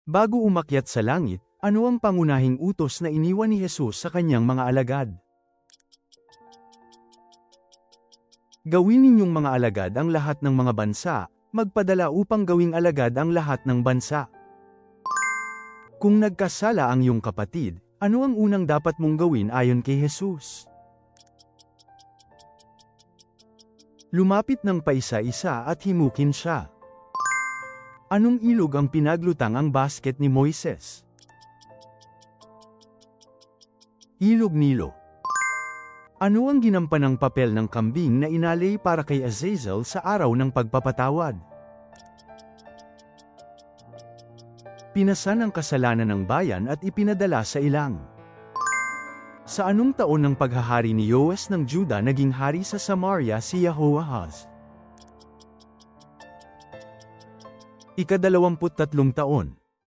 Bago umakyat sa langit, ano ang pangunahing utos na iniwan ni Jesus sa kanyang mga alagad? Gawin ninyong mga alagad ang lahat ng mga bansa, magpadala upang gawing alagad ang lahat ng bansa. Kung nagkasala ang iyong kapatid, ano ang unang dapat mong gawin ayon kay Jesus? Lumapit ng paisa-isa at himukin siya. Anong ilog ang pinaglutang ang basket ni Moises? Ilog Nilo. Ano ang ginampanang papel ng kambing na inalay para kay Azazel sa araw ng pagpapatawad? Pinasan ang kasalanan ng bayan at ipinadala sa ilang. Sa anong taon ng paghahari ni Yoas ng Juda naging hari sa Samaria si Jehoahaz? Ika-23 taon.